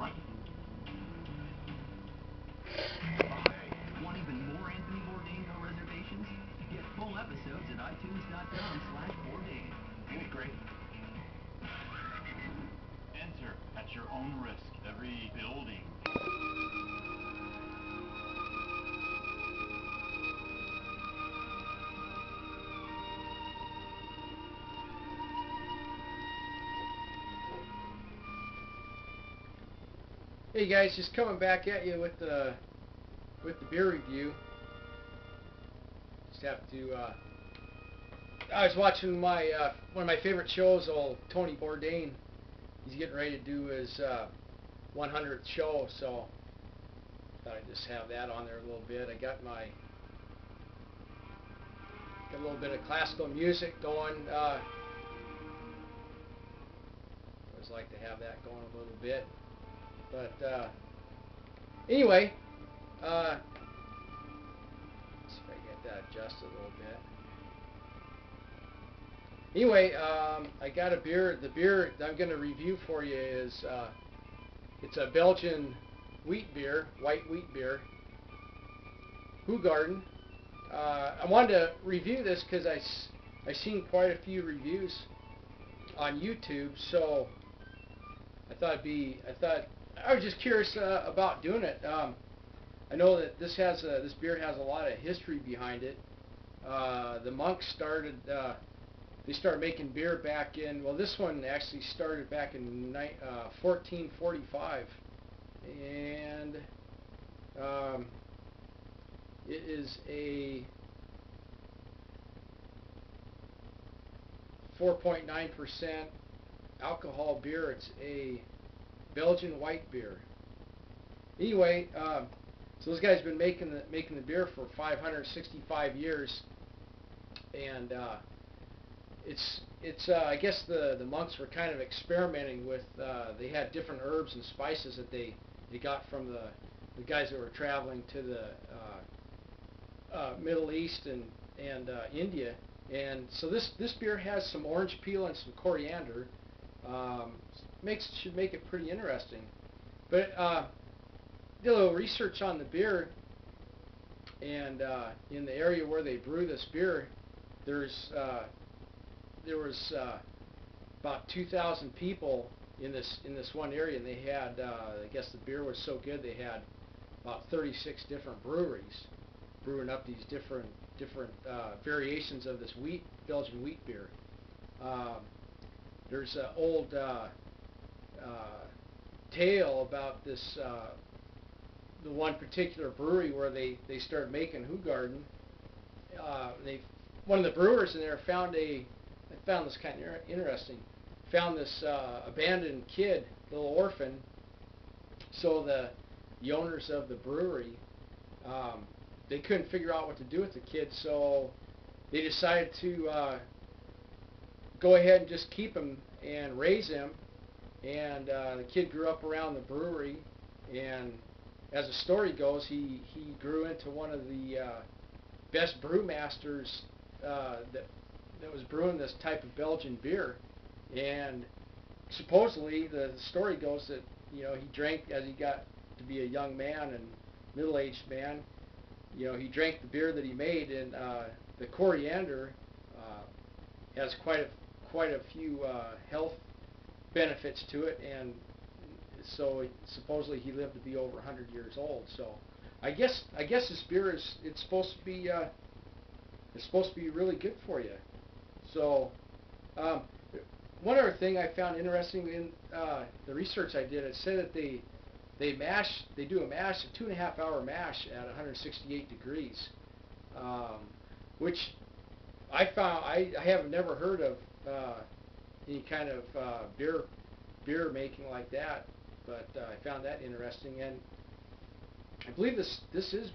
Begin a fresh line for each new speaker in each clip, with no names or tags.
Mike. Want even more Anthony Bourdain No Reservations? Get full episodes at iTunes.com/Bourdain. Ain't it great? Enter at your own risk. Every building.
Hey guys, just coming back at you with the beer review. Just have to. I was watching my one of my favorite shows, old Tony Bourdain. He's getting ready to do his 100th show, so thought I'd just have that on there a little bit. I got a little bit of classical music going. I always like to have that going a little bit. But anyway, let's see if I can get that adjusted a little bit. Anyway, I got a beer. The beer that I'm going to review for you is it's a Belgian wheat beer, white wheat beer, Hoegaarden. I wanted to review this because I seen quite a few reviews on YouTube, so I was just curious about doing it. I know that this beer has a lot of history behind it. The monks started making beer back in, well, this one actually started back in 1445, and it is a 4.9% alcohol beer. It's a Belgian white beer. Anyway, so those guys have been making the beer for 565 years, and it's I guess the monks were kind of experimenting with. They had different herbs and spices that they got from the guys that were traveling to the Middle East and India, and so this beer has some orange peel and some coriander. Should make it pretty interesting. But did a little research on the beer, and in the area where they brew this beer, there was about 2,000 people in this one area, and they had I guess the beer was so good they had about 36 different breweries brewing up these different variations of this Belgian wheat beer. There's an old tale about this the one particular brewery where they started making Hoegaarden. One of the brewers in there found this kind of interesting. Found this abandoned kid, little orphan. So the owners of the brewery, they couldn't figure out what to do with the kid, so they decided to go ahead and just keep him and raise him. And the kid grew up around the brewery, and as the story goes, he grew into one of the best brewmasters that was brewing this type of Belgian beer. And supposedly the story goes that he drank as he got to be a young man and middle-aged man. He drank the beer that he made, and the coriander has quite a few health benefits to it, and so supposedly he lived to be over 100 years old. So I guess this beer it's supposed to be really good for you. So one other thing I found interesting in the research I did, it said that they do a 2.5 hour mash at 168 degrees, which I found I have never heard of any kind of beer making like that, but I found that interesting, and I believe this is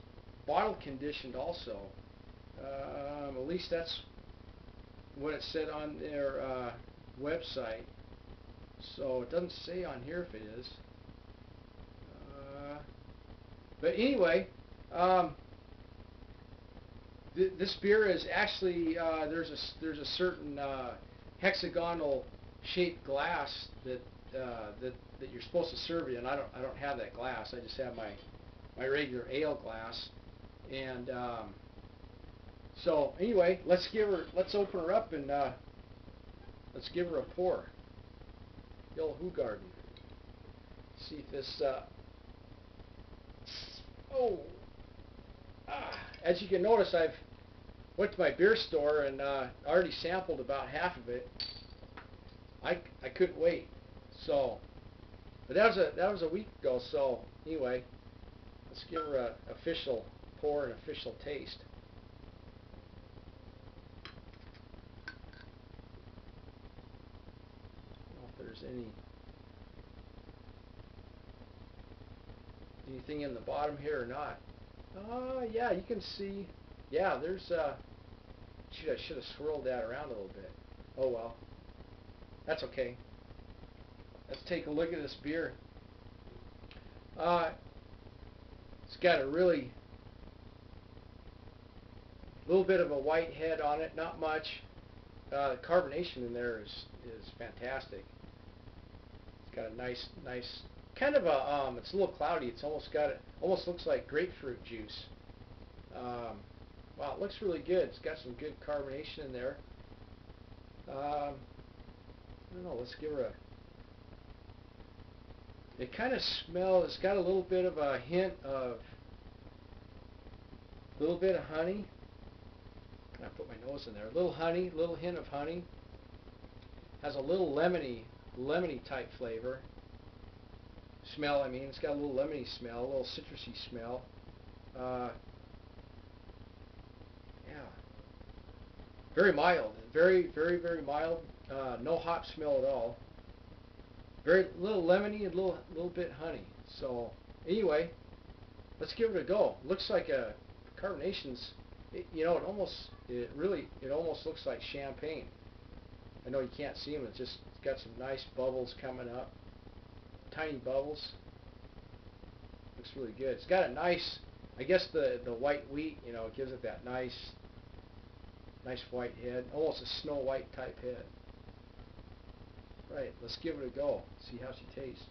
bottle conditioned also. At least that's what it said on their website. So it doesn't say on here if it is. But anyway, this beer is actually there's a certain hexagonal shaped glass that that you're supposed to serve it in. I don't have that glass. I just have my regular ale glass. And so anyway, let's open her up and let's give her a pour. The old Hoegaarden. See if this. As you can notice, I've went to my beer store and already sampled about half of it. I couldn't wait. So, but that was a week ago. So anyway, let's give her an official pour and official taste. I don't know if there's anything in the bottom here or not. Yeah, you can see. Yeah, there's shoot, I should have swirled that around a little bit. Oh well, that's okay. Let's take a look at this beer. It's got a really little bit of a white head on it, not much. The carbonation in there is fantastic. It's got a nice kind of a it's a little cloudy. It's almost looks like grapefruit juice. Wow, it looks really good. It's got some good carbonation in there. I don't know. Let's give her a. It kind of smells. It's got a little bit of a hint of honey. I put my nose in there. A little honey, little hint of honey. Has a little lemony type flavor. Smell, I mean, it's got a little lemony smell, a little citrusy smell. Yeah. Very mild. Very mild. No hop smell at all. Very little lemony and little bit honey. So anyway, let's give it a go. Looks like a carbonation's. You know, it almost looks like champagne. I know you can't see them. It's got some nice bubbles coming up. Tiny bubbles. Looks really good. It's got a nice, I guess the white wheat, you know, gives it that nice white head, almost a Snow White type head. Right, let's give it a go. See how she tastes.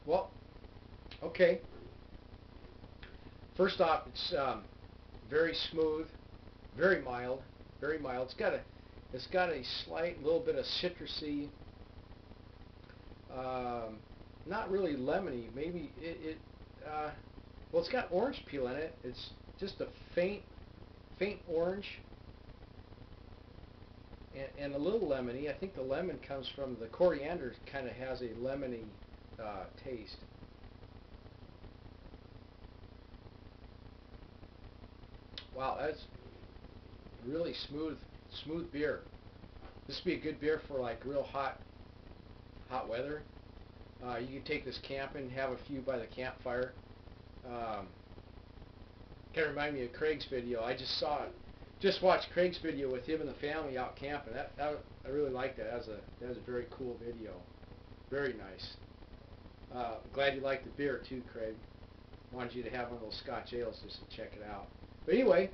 Well, okay. First off, it's very smooth, very mild, very mild. It's got a slight little bit of citrusy, not really lemony. Maybe well, it's got orange peel in it. It's just a faint orange and a little lemony. I think the lemon comes from the coriander. Kind of has a lemony taste. Wow, that's really smooth beer. This would be a good beer for like real hot weather. You could take this camping, have a few by the campfire. Kind of remind me of Craig's video. I just watched Craig's video with him and the family out camping. I really liked that. That was a very cool video. Very nice. Glad you liked the beer too, Craig. Wanted you to have one of those Scotch ales just to check it out. But anyway,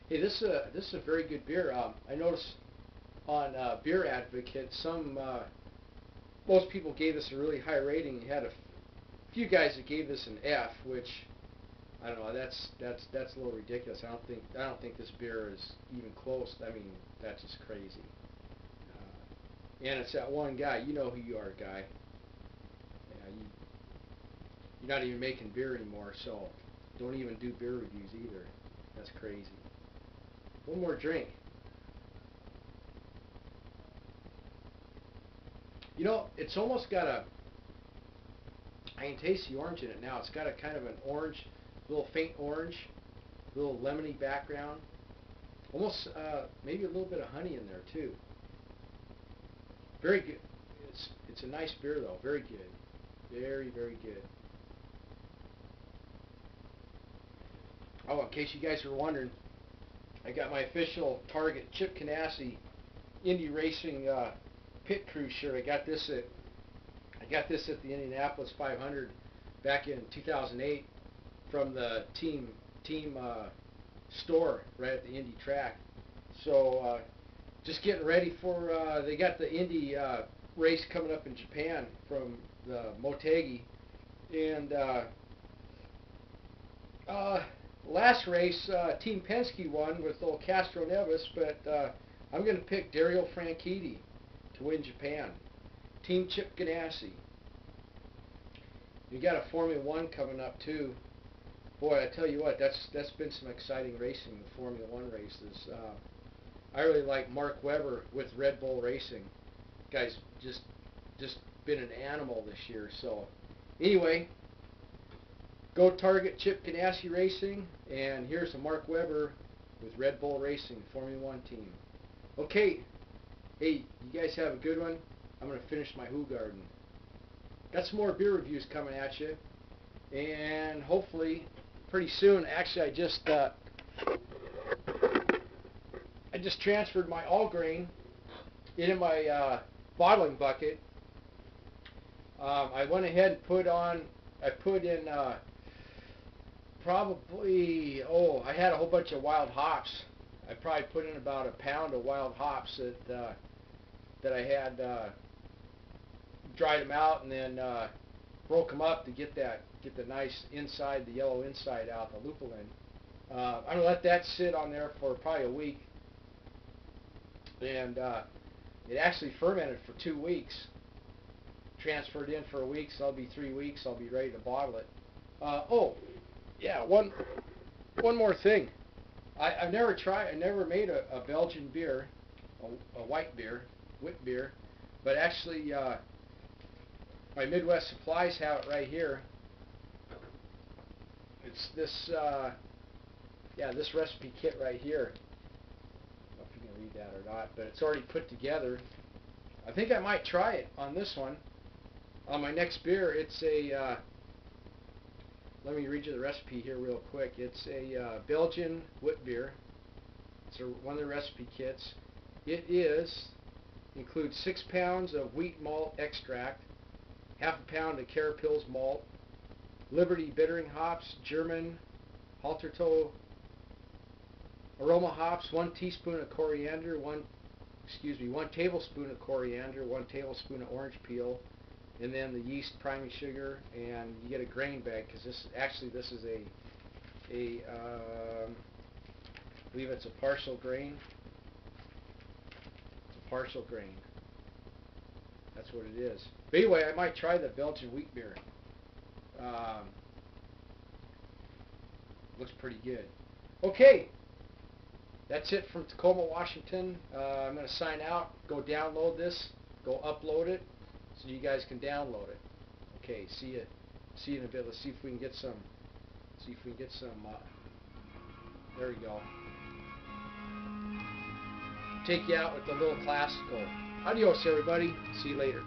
hey, this is a very good beer. I noticed on Beer Advocate, most people gave this a really high rating. You had a few guys that gave this an F, which I don't know. That's a little ridiculous. I don't think this beer is even close. I mean, that's just crazy. And it's that one guy. You know who you are, guy. Yeah, you're not even making beer anymore, so don't even do beer reviews either. That's crazy. One more drink. You know, it's almost got a, I can taste the orange in it now. It's got a kind of an orange, little faint orange, little lemony background. Almost maybe a little bit of honey in there too. Very good. It's a nice beer though. Very good. Very good. Oh, in case you guys were wondering, I got my official Target Chip Ganassi Indy Racing Pit Crew shirt. I got this at the Indianapolis 500 back in 2008 from the team store right at the Indy track. So just getting ready for, they got the Indy race coming up in Japan from the Motegi. And last race, Team Penske won with old Castro Nevis, but I'm going to pick Dario Franchitti to win Japan. Team Chip Ganassi. You got a Formula One coming up too. Boy, I tell you what, that's been some exciting racing. The Formula One races. I really like Mark Webber with Red Bull Racing. Guy's just been an animal this year. So anyway, go target Chip Ganassi Racing, and here's a Mark Webber with Red Bull Racing Formula One team. Okay, hey, you guys have a good one. I'm going to finish my Hoegaarden. Got some more beer reviews coming at you, and hopefully pretty soon. Actually, I just transferred my all grain into my bottling bucket. I went ahead and put in probably, I had a whole bunch of wild hops. I probably put in about a pound of wild hops that I had dried them out, and then broke them up to get the nice inside, the yellow inside out, the lupulin. I'm going to let that sit on there for probably a week, and it actually fermented for 2 weeks. Transferred in for a week, so that'll be 3 weeks. I'll be ready to bottle it. Yeah, one more thing. I never made a Belgian beer, a white beer, wit beer, but actually my Midwest Supplies have it right here. It's this, this recipe kit right here. I don't know if you can read that or not, but it's already put together. I think I might try it on this one. On my next beer, it's a, let me read you the recipe here real quick. It's a Belgian wit beer. It's one of the recipe kits. It includes 6 pounds of wheat malt extract, half a pound of Carapils malt, Liberty bittering hops, German Halterto aroma hops, 1 teaspoon of coriander, 1 tablespoon of coriander, 1 tablespoon of orange peel, and then the yeast priming sugar, and you get a grain bag, because this is I believe it's a partial grain. It's a partial grain. That's what it is. But anyway, I might try the Belgian wheat beer. Looks pretty good. Okay, that's it from Tacoma, Washington. I'm going to sign out. Go download this. Go upload it, so you guys can download it. Okay, see you in a bit. Let's see if we can get some. There we go. Take you out with the little classical. Adios, everybody. See you later.